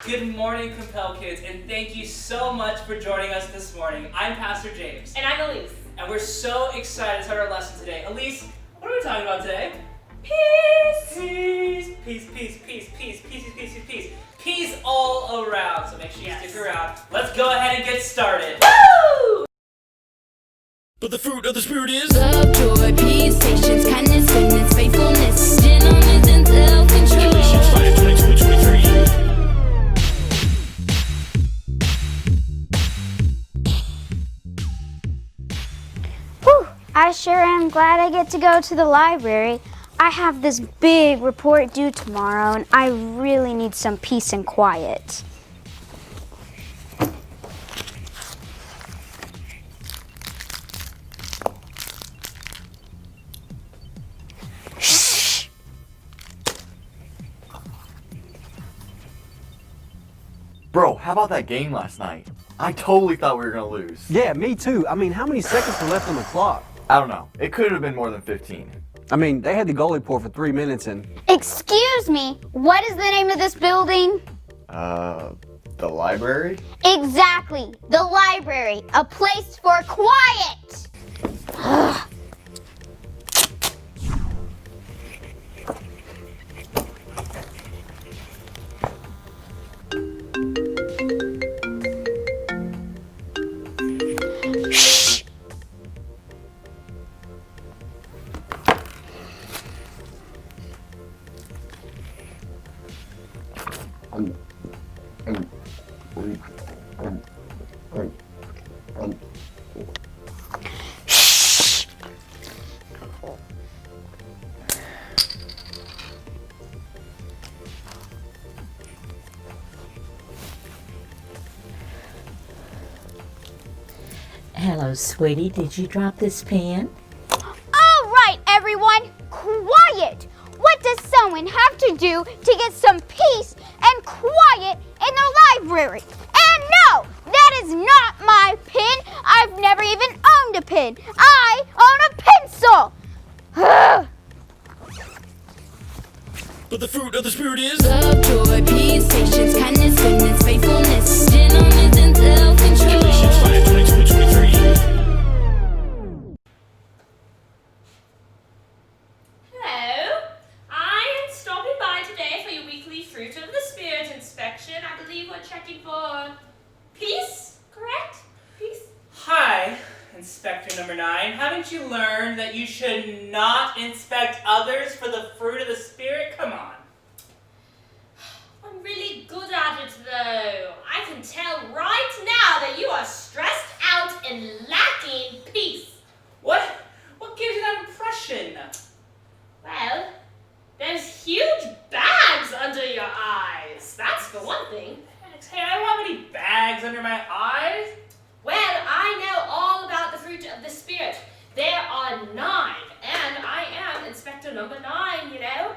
Good morning, Compel kids, and thank you so much for joining us this morning. I'm Pastor James. And I'm Elise. And we're so excited to start our lesson today. Elise, what are we talking about today? Peace! Peace, peace, peace, peace, peace, peace, peace, peace, peace. Peace all around, so make sure you stick around. Let's go ahead and get started. Woo! But the fruit of the Spirit is love, joy, peace, patience, kindness, goodness, faithfulness, gentleness, and self-control. Galatians 5:22-23. Whew, I sure am glad I get to go to the library. I have this big report due tomorrow, and I really need some peace and quiet. Bro, how about that game last night? I totally thought we were gonna lose. Yeah, me too. I mean, how many seconds were left on the clock? I don't know. It could have been more than 15. I mean, they had the goalie pour for 3 minutes and... Excuse me, what is the name of this building? The library? Exactly, the library, a place for quiet. Hello, sweetie. Did you drop this pen? All right, everyone, quiet. What does someone have to do to get some peace and quiet in the library? And no, that is not my pen. I've never even owned a pen. I own a pencil. But the fruit of the Spirit is Love, joy, peace, patience, kindness, goodness, faithfulness, gentleness, and self-control. Galatians 5:22-23. Hello. I am stopping by today for your weekly Fruit of the Spirit inspection. I believe we're checking for peace, correct? Peace? Hi, Inspector number 9. Haven't you learned that you should not inspect others for the fruit of the Spirit? Come on. I'm really good at it though. I can tell right now that you are stressed out and lacking peace. What gives you that impression? Well, there's huge bags under your eyes. That's for one thing. Hey, I don't have any bags under my eyes. Well, I know all about the fruit of the Spirit. There are 9, and I am Inspector number 9, you know?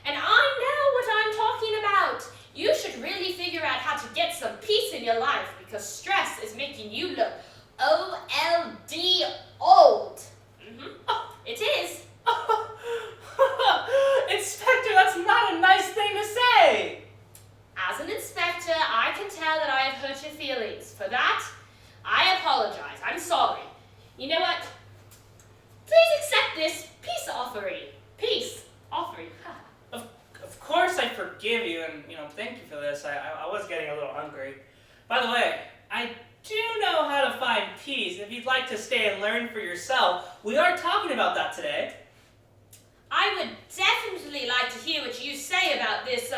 And I know what I'm talking about. You should really figure out how to get some peace in your life because stress is making you look OLD old. Oh, it is. Inspector, that's not a nice thing to say. As an inspector, I can tell that I have hurt your feelings. For that, I apologize. I'm sorry. You know what? Please accept this peace offering. Peace offering. Of course I forgive you, and thank you for this. I was getting a little hungry. By the way, I do know how to find peace. If you'd like to stay and learn for yourself, we are talking about that today. I would definitely like to hear what you say about this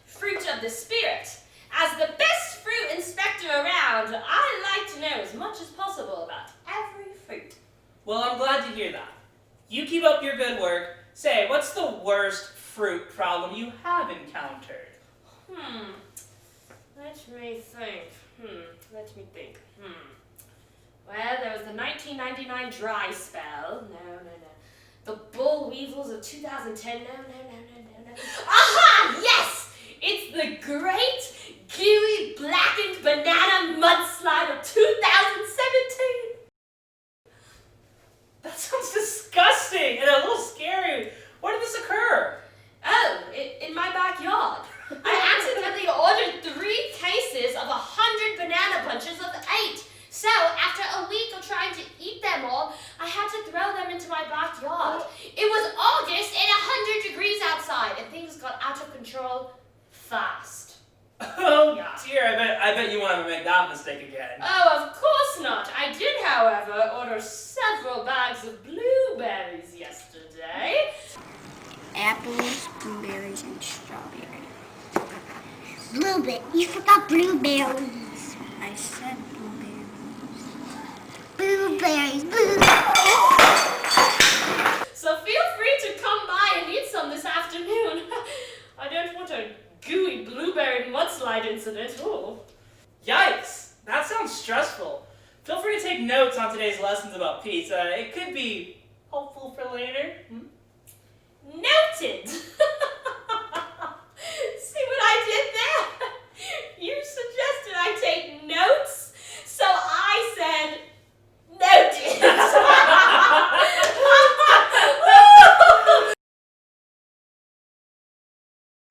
fruit of the Spirit. As the best fruit inspector around, I like to know as much as possible about every fruit. Well, I'm glad to hear that. You keep up your good work. Say, what's the worst fruit problem you have encountered? Let me think. Well, there was the 1999 dry spell. No. The bull weevils of 2010. No. Aha! Yes! It's the great, gooey, blackened banana mudslide of 2017. That sounds disgusting and a little scary. Where did this occur? Oh, in my backyard. I accidentally ordered 3 year, I bet you won't ever make that mistake again. Oh, of course not. I did, however, order several bags of blueberries yesterday. Apples, blueberries, and strawberries. Blueberries. You forgot blueberries. I said blueberries. So feel free to come by and eat some this afternoon. I don't want a gooey blueberry mudslide incident. Ooh. Yikes! That sounds stressful. Feel free to take notes on today's lessons about peace. It could be helpful for later. Noted! See what I did there? You suggested I take notes, so I said noted.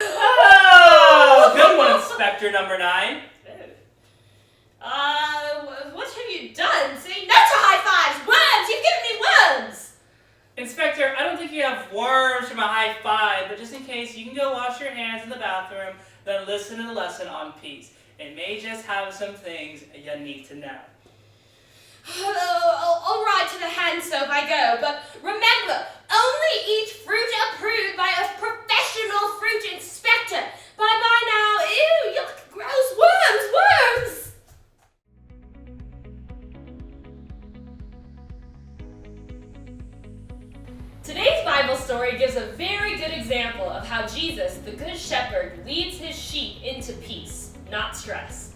Oh, good one, Inspector number 9. What have you done? See, no to high fives! Worms! You've given me worms! Inspector, I don't think you have worms from a high five, but just in case, you can go wash your hands in the bathroom, then listen to the lesson on peace. It may just have some things you need to know. All right, to the hand soap I go, but remember, only eat fruit approved by a professional fruit inspector. Bye-bye now. Ew, yuck, gross. Worms! Today's Bible story gives a very good example of how Jesus, the Good Shepherd, leads his sheep into peace, not stress.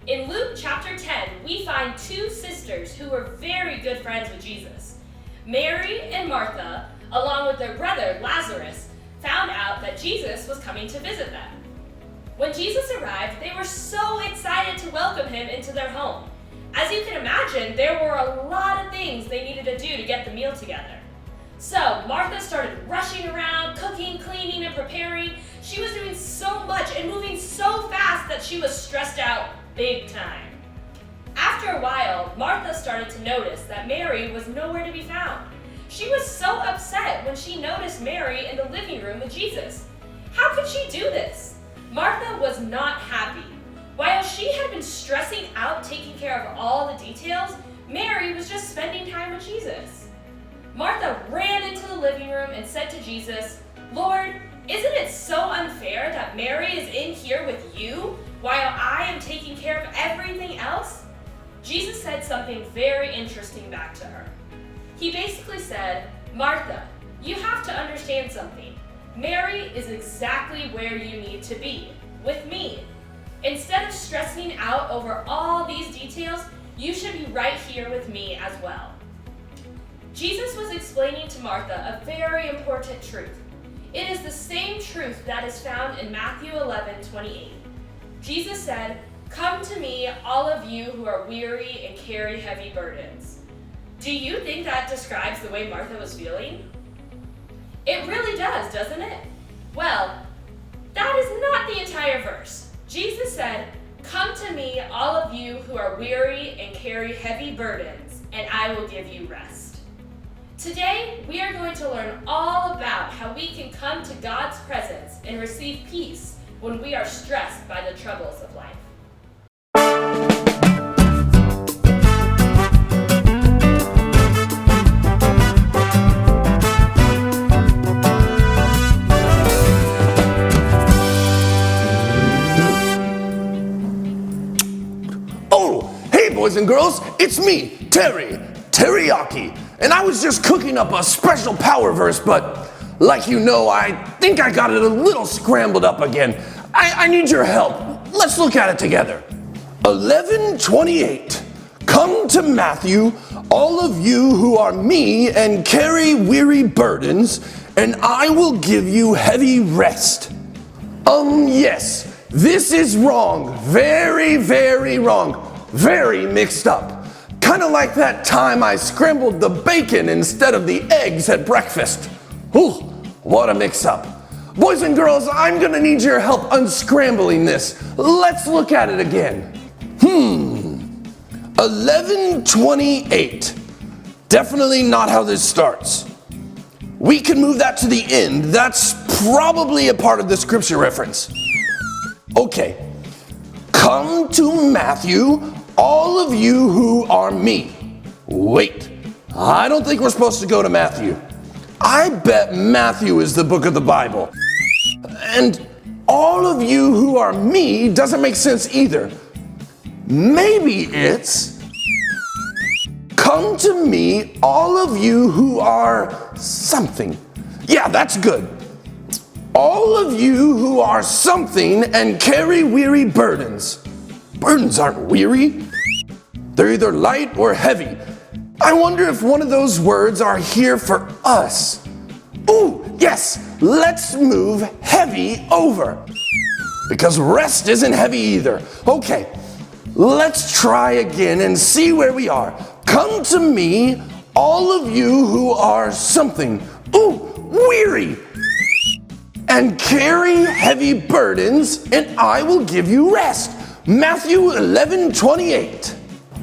In Luke chapter 10, we find two sisters who were very good friends with Jesus. Mary and Martha, along with their brother Lazarus, found out that Jesus was coming to visit them. When Jesus arrived, they were so excited to welcome him into their home. As you can imagine, there were a lot of things they needed to do to get the meal together. So Martha started rushing around, cooking, cleaning, and preparing. She was doing so much and moving so fast that she was stressed out big time. After a while, Martha started to notice that Mary was nowhere to be found. She was so upset when she noticed Mary in the living room with Jesus. How could she do this? Martha was not happy. While she had been stressing out taking care of all the details, Mary was just spending time with Jesus. Martha ran into the living room and said to Jesus, "Lord, isn't it so unfair that Mary is in here with you while I am taking care of everything else?" Jesus said something very interesting back to her. He basically said, "Martha, you have to understand something. Mary is exactly where you need to be, with me. Instead of stressing out over all these details, you should be right here with me as well." Jesus was explaining to Martha a very important truth. It is the same truth that is found in Mathew 11:28. Jesus said, "Come to me, all of you who are weary and carry heavy burdens." Do you think that describes the way Martha was feeling? It really does, doesn't it? Well, that is not the entire verse. Jesus said, "Come to me, all of you who are weary and carry heavy burdens, and I will give you rest." Today, we are going to learn all about how we can come to God's presence and receive peace when we are stressed by the troubles of life. Oh, hey boys and girls, it's me, Teriyaki. And I was just cooking up a special power verse, but like you know, I think I got it a little scrambled up again. I need your help. Let's look at it together. 11:28. Come to Mathew, all of you who are me and carry weary burdens, and I will give you heavy rest. Yes, this is wrong. Very, very wrong. Very mixed up. Kind of like that time I scrambled the bacon instead of the eggs at breakfast. Ooh, what a mix-up. Boys and girls, I'm gonna need your help unscrambling this. Let's look at it again. 11:28. Definitely not how this starts. We can move that to the end. That's probably a part of the scripture reference. Okay. Come to Matthew, all of you who are me. Wait, I don't think we're supposed to go to Matthew. I bet Matthew is the book of the Bible. And all of you who are me doesn't make sense either. Maybe it's, come to me, all of you who are something. Yeah, that's good. All of you who are something and carry weary burdens. Burdens aren't weary. They're either light or heavy. I wonder if one of those words are here for us. Ooh, yes, let's move heavy over. Because rest isn't heavy either. Okay, let's try again and see where we are. Come to me, all of you who are something. Ooh, weary. And carry heavy burdens, and I will give you rest. Matthew 11:28.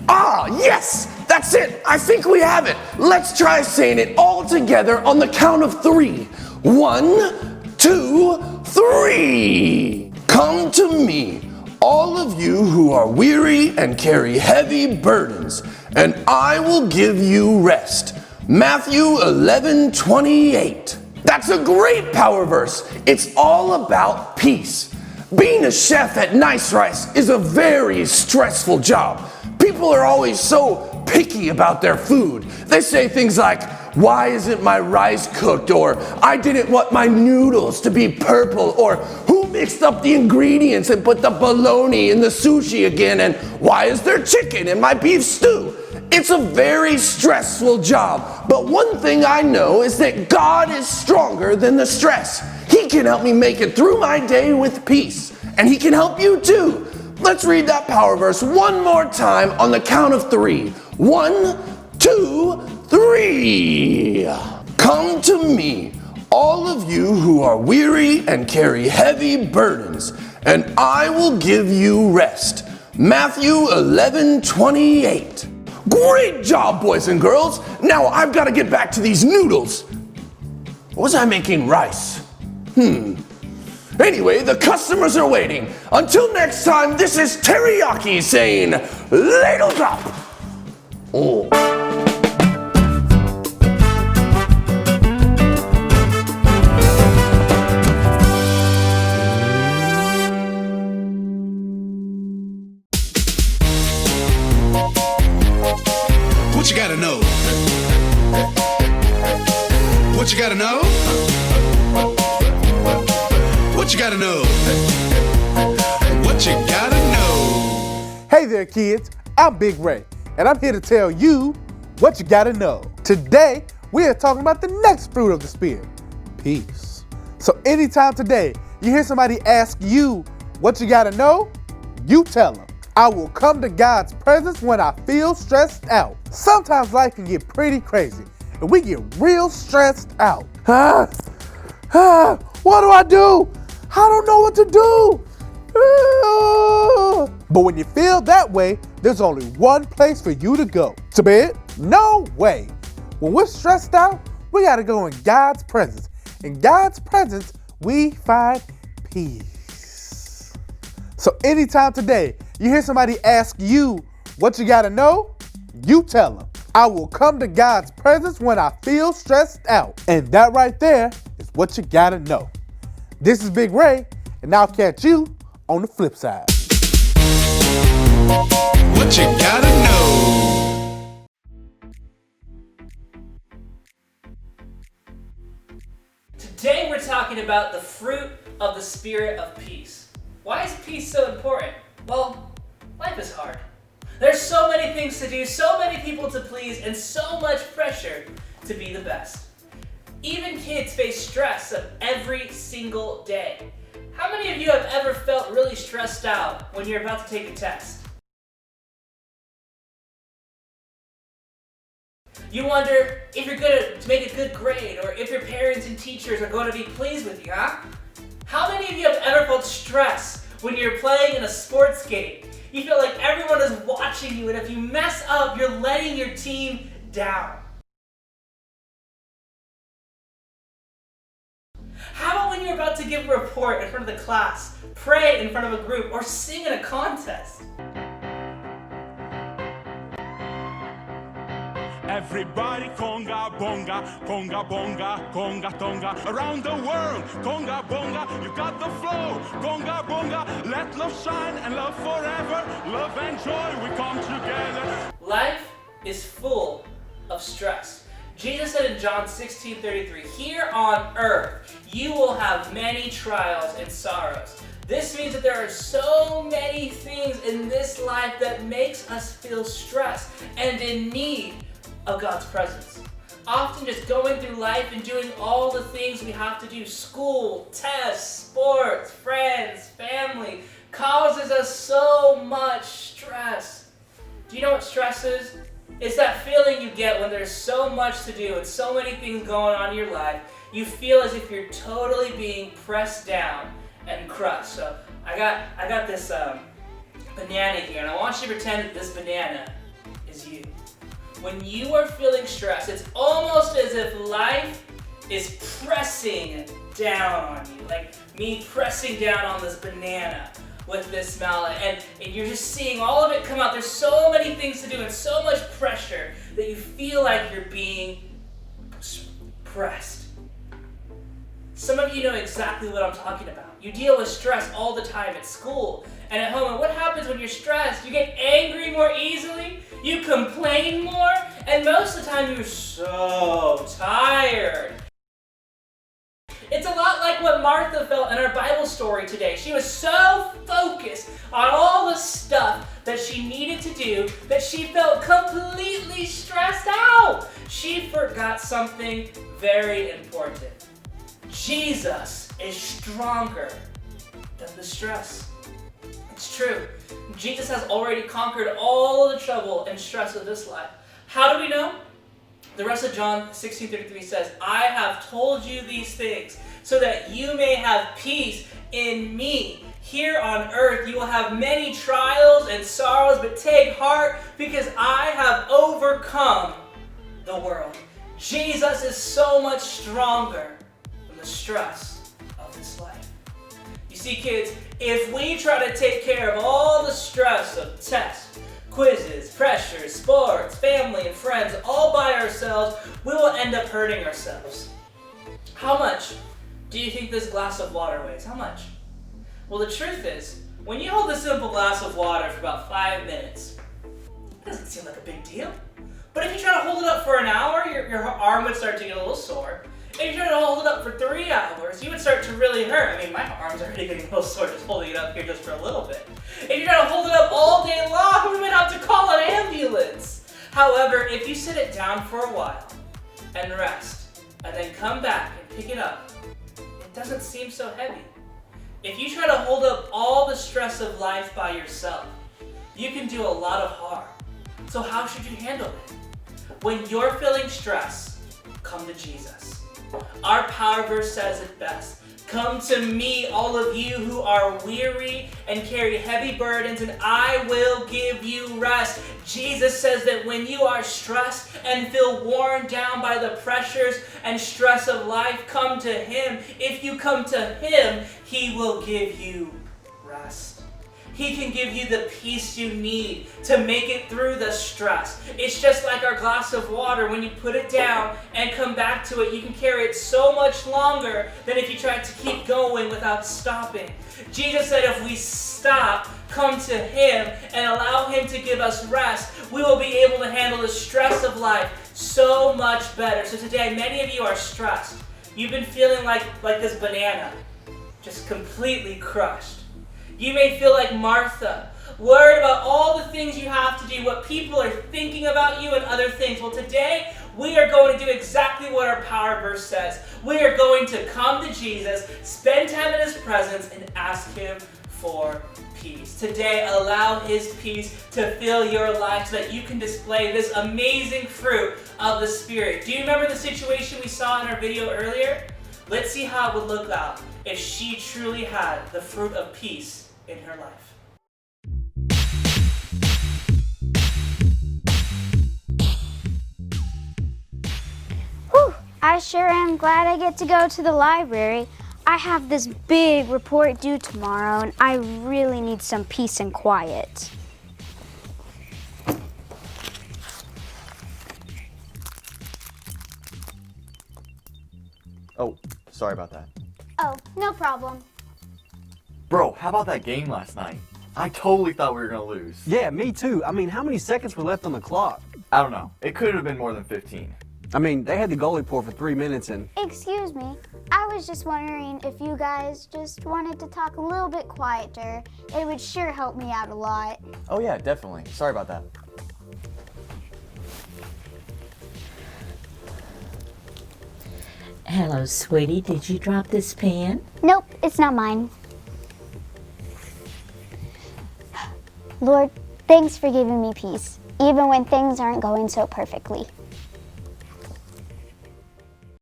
Ah, yes, that's it. I think we have it. Let's try saying it all together on the count of 3. 1, 2, 3. Come to me, all of you who are weary and carry heavy burdens, and I will give you rest. Matthew 11:28. That's a great power verse. It's all about peace. Being a chef at Nice Rice is a very stressful job. People are always so picky about their food. They say things like, why isn't my rice cooked? Or I didn't want my noodles to be purple. Or who mixed up the ingredients and put the bologna in the sushi again? And why is there chicken in my beef stew? It's a very stressful job, but one thing I know is that God is stronger than the stress. He can help me make it through my day with peace, and He can help you too. Let's read that power verse one more time on the count of 3. 1, 2, 3. Come to me, all of you who are weary and carry heavy burdens, and I will give you rest. Matthew 11:28. Great job, boys and girls. Now I've got to get back to these noodles. Was I making rice? Anyway, the customers are waiting. Until next time, this is Teriyaki saying, ladles up. Oh. What you gotta know? What you gotta know? What you gotta know? What you gotta know? Hey there, kids. I'm Big Ray, and I'm here to tell you what you gotta know. Today, we are talking about the next fruit of the Spirit, peace. So anytime today you hear somebody ask you what you gotta know, you tell them, I will come to God's presence when I feel stressed out. Sometimes life can get pretty crazy, and we get real stressed out. What do I do? I don't know what to do. But when you feel that way, there's only one place for you to go. To bed? No way. When we're stressed out, we gotta go in God's presence. In God's presence, we find peace. So anytime today, you hear somebody ask you what you gotta know, you tell them, I will come to God's presence when I feel stressed out. And that right there is what you gotta know. This is Big Ray, and I'll catch you on the flip side. What you gotta know? Today we're talking about the fruit of the spirit of peace. Why is peace so important? Well, life is hard. There's so many things to do, so many people to please, and so much pressure to be the best. Even kids face stress of every single day. How many of you have ever felt really stressed out when you're about to take a test? You wonder if you're going to make a good grade, or if your parents and teachers are going to be pleased with you, huh? How many of you have ever felt stress when you're playing in a sports game? You feel like everyone is watching you, and if you mess up, you're letting your team down. How about when you're about to give a report in front of the class, pray in front of a group, or sing in a contest. Everybody conga bonga, conga bonga, conga tonga. Around the world, conga bonga, you got the flow. Conga bonga, let love shine and love forever. Love and joy, we come together. Life is full of stress. Jesus said in John 16:33, here on earth, you will have many trials and sorrows. This means that there are so many things in this life that makes us feel stressed and in need of God's presence. Often just going through life and doing all the things we have to do, school, tests, sports, friends, family, causes us so much stress. Do you know what stress is? It's that feeling you get when there's so much to do and so many things going on in your life, you feel as if you're totally being pressed down and crushed. So I got this banana here, and I want you to pretend that this banana is you. When you are feeling stressed, it's almost as if life is pressing down on you, like me pressing down on this banana with this mallet, and you're just seeing all of it come out. There's so many things to do and so much pressure that you feel like you're being pressed. Some of you know exactly what I'm talking about. You deal with stress all the time at school and at home, and what happens when you're stressed? You get angry more easily, you complain more, and most of the time you're so tired. It's a lot like what Martha felt in our Bible story today. She was so focused on all the stuff that she needed to do that she felt completely stressed out. She forgot something very important. Jesus is stronger than the stress. It's true. Jesus has already conquered all the trouble and stress of this life. How do we know? The rest of John 16:33 says, I have told you these things so that you may have peace in me. Here on earth you will have many trials and sorrows, but take heart because I have overcome the world. Jesus is so much stronger than the stress of this life. You see, kids, if we try to take care of all the stress of tests, quizzes, pressures, sports, family, and friends all by ourselves, we will end up hurting ourselves. How much do you think this glass of water weighs? How much? Well, the truth is, when you hold a simple glass of water for about 5 minutes, it doesn't seem like a big deal. But if you try to hold it up for an hour, your arm would start to get a little sore. If you try to hold it up for 3 hours, you would start to really hurt. I mean, my arm's already getting a little sore just holding it up here just for a little bit. If you try to hold it up all day long, we might have to call an ambulance. However, if you sit it down for a while and rest, and then come back and pick it up, it doesn't seem so heavy. If you try to hold up all the stress of life by yourself, you can do a lot of harm. So how should you handle it? When you're feeling stress, come to Jesus. Our power verse says it best. Come to me, all of you who are weary and carry heavy burdens, and I will give you rest. Jesus says that when you are stressed and feel worn down by the pressures and stress of life, come to Him. If you come to Him, He will give you rest. He can give you the peace you need to make it through the stress. It's just like our glass of water. When you put it down and come back to it, you can carry it so much longer than if you tried to keep going without stopping. Jesus said if we stop, come to Him, and allow Him to give us rest, we will be able to handle the stress of life so much better. So today, many of you are stressed. You've been feeling like this banana, just completely crushed. You may feel like Martha, worried about all the things you have to do, what people are thinking about you and other things. Well, today we are going to do exactly what our power verse says. We are going to come to Jesus, spend time in His presence, and ask Him for peace. Today, allow His peace to fill your life so that you can display this amazing fruit of the Spirit. Do you remember the situation we saw in our video earlier? Let's see how it would look out if she truly had the fruit of peace in her life. Whew, I sure am glad I get to go to the library. I have this big report due tomorrow, and I really need some peace and quiet. Oh, sorry about that. Oh, no problem. Bro, how about that game last night? I totally thought we were gonna lose. Yeah, me too. I mean, how many seconds were left on the clock? I don't know. It could have been more than 15. I mean, they had the goalie pour for 3 minutes and... Excuse me. I was just wondering if you guys just wanted to talk a little bit quieter. It would sure help me out a lot. Oh yeah, definitely. Sorry about that. Hello, sweetie. Did you drop this pen? Nope, it's not mine. Lord, thanks for giving me peace, even when things aren't going so perfectly.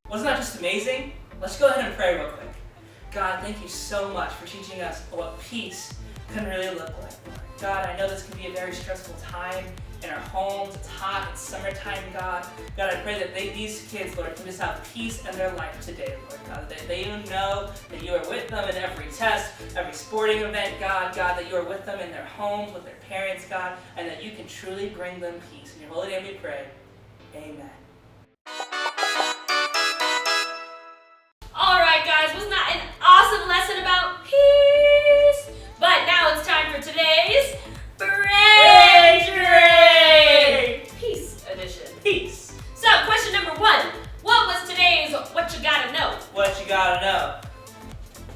Wasn't that just amazing? Let's go ahead and pray real quick. God, thank you so much for teaching us what peace can really look like, Lord. God, I know this can be a very stressful time in our homes. It's hot, it's summertime, God. God, I pray that these kids, Lord, can just have peace in their life today, Lord. God, that they even know that you are with them in every test, every sporting event, God. God, that you are with them in their homes, with their parents, God, and that you can truly bring them peace. In your holy name we pray. Amen. Alright guys, wasn't that an awesome lesson about peace? But now it's time for today's Brain Drain! Peace edition. Peace. So, question number 1. What was today's What You Gotta Know? What you gotta know?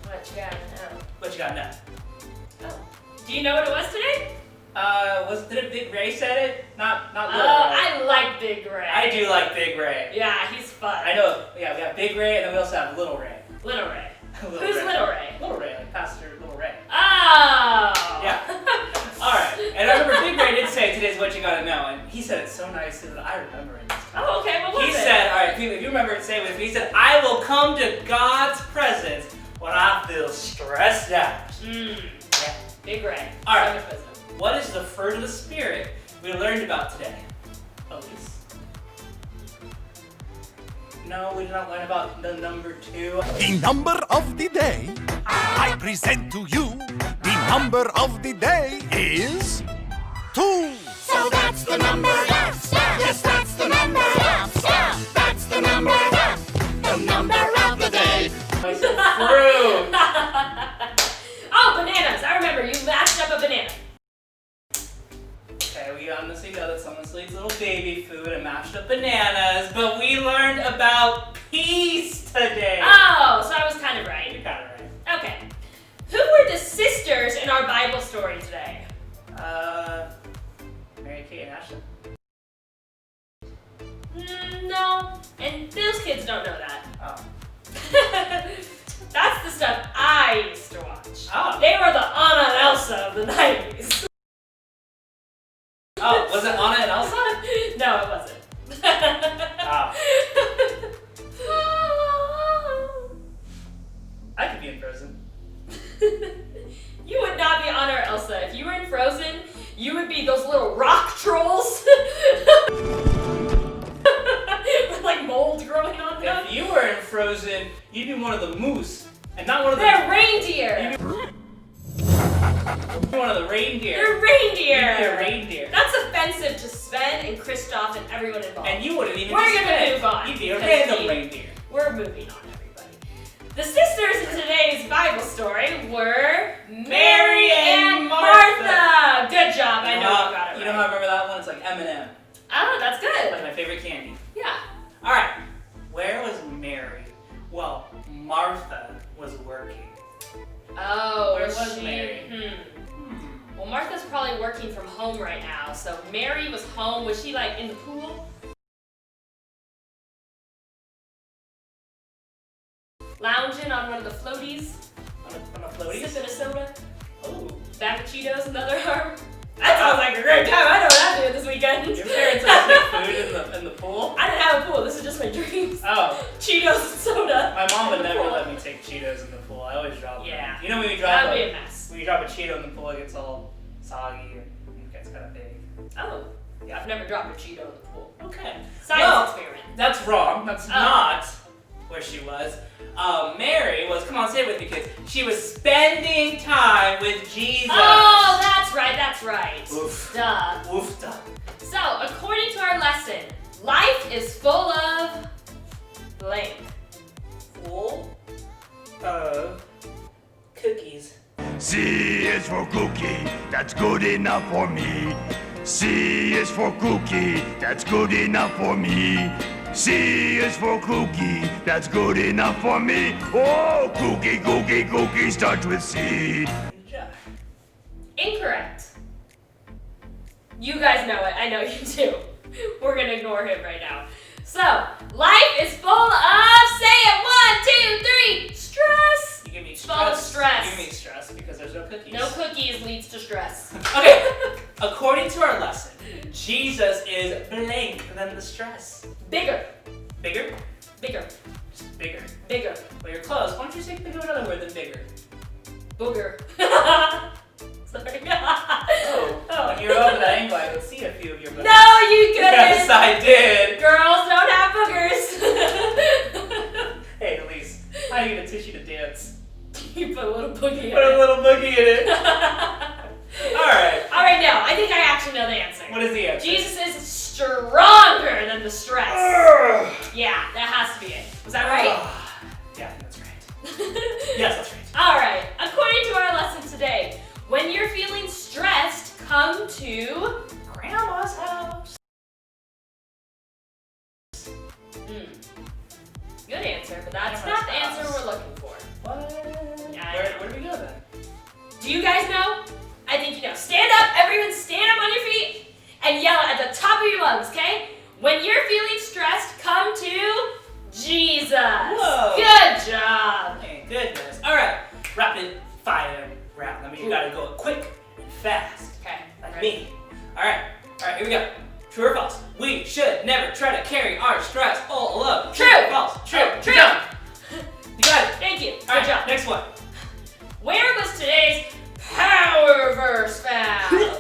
What you gotta know? What you gotta know? Oh. Do you know what it was today? Did it Big Ray said it? Not Little Ray. I like Big Ray. I do like Big Ray. Yeah, he's fun. I know, yeah, we have Big Ray and then we also have Little Ray. Little Ray. Little Who's Ray. Little Ray? Little Ray, like Pastor Little Ray. Oh! Yeah. Alright, and I remember Big Ray did say today's What You Gotta Know, and he said it so nicely that I remember it this time. Oh, okay, what was He it? said, alright, if you remember it, say it with me, he said, I will come to God's presence when I feel stressed out. Yeah. Big Ray. Alright. So much wisdom. What is the fruit of the Spirit we learned about today? Elise? No, we did not learn about the number 2. The number of the day I present to you. The number of the day is 2. So that's the number F. Yes, that's the number F. That's the number F. The number of the day. I said fruit. Oh, bananas. I remember you mashed up a banana. Okay, we honestly know that someone still eats little baby food and mashed up bananas, but we learned about peace today. Oh, so I was kind of right. You're kind of right. Okay. Who were the sisters in our Bible story today? Mary Kate and Ashley? No, and those kids don't know that. Oh. That's the stuff I used to watch. Oh. They were the Anna and Elsa of the 90s. Oh, was it Anna and Elsa? No, it wasn't. I could be in Frozen. You would not be Anna or Elsa. If you were in Frozen, you would be those little rock trolls with like mold growing on them. If you were in Frozen, you'd be one of the moose, and not one of the... They're reindeer. You'd be one of the reindeer. They're reindeer. You'd be a reindeer. That's offensive to Sven and Kristoff and everyone involved. And you wouldn't even We're be gonna Sven. move on. You'd be a because random reindeer. We're moving on, everybody. The sisters in today's Bible story were Mary and Martha. Good job. I know you got it You know how I remember that one? It's like M&M. Oh, that's good. Like my favorite candy. Yeah. All right. Where was Mary? Well, Martha was working. Oh, Where was Mary? Well, Martha's probably working from home right now, so Mary was home. Was she like in the pool? Lounging on one of the floaties? On a floaty? Sipping a soda? Oh. Bag of Cheetos in the other arm? That sounds like a great time. I know what I'm doing this weekend. Your parents like make food in the pool? I didn't have a pool. This is just my dreams. Oh. Cheetos and soda. My mom would never let me take Cheetos in the pool. I always drop them. Yeah. You know when you drop That would be a mess. When you drop a Cheeto in the pool, it gets all soggy and it gets kind of big. Oh. Yeah, I've never dropped a Cheeto in the pool. Okay. Science experiment. That's wrong. That's not where she was. Mary was, come on, say it with me, kids. She was spending time with Jesus. Oh, that's right, that's right. Oof. Duh. Oof, duh. So, according to our lesson, life is full of blank. Full of cookies. C is for cookie, that's good enough for me. C is for cookie, that's good enough for me. C is for cookie, that's good enough for me. Oh, cookie, cookie, cookie starts with C. Incorrect. You guys know it. I know you do. We're gonna ignore him right now. So, life is full of, say it, 1, 2, 3, stress. You give me Full of stress. You give me stress because there's no cookies. No cookies leads to stress. Okay, according to our lesson, Jesus is blank than the stress. Bigger. Bigger? Bigger. Just bigger. Bigger. Well, you're close. Why don't you think of another word than bigger? Booger. Sorry. Oh, when you were over that angle, I could see a few of your boogers. No, you couldn't. Yes, I did. Girls don't have boogers. Hey, Elise, how are you gonna teach you to dance? You put a little boogie in Put a it. little boogie in it. Alright. Alright, no, I think I actually know the answer. What is the answer? Jesus is stronger than the stress. Yeah, that has to be it. Was that right? Yeah, that's right. Yes, that's right. Alright, according to our lesson today, when you're feeling stressed, come to Grandma's house. Good answer, but that's not the answer we're looking for. What? Yeah, Where do we go then? Do you guys know? I think you know. Stand up, everyone stand up on your feet and yell at the top of your lungs, okay? When you're feeling stressed, come to Jesus. Whoa. Good job. Thank goodness. Alright, rapid fire round. I mean, you gotta go quick and fast. Okay. Like me. Alright, here we go. True or false? We should never try to carry our stress all alone. True. Or false? True. True. You're done. You got it. Thank you. Good Alright, job. next one. Where was today's power verse found?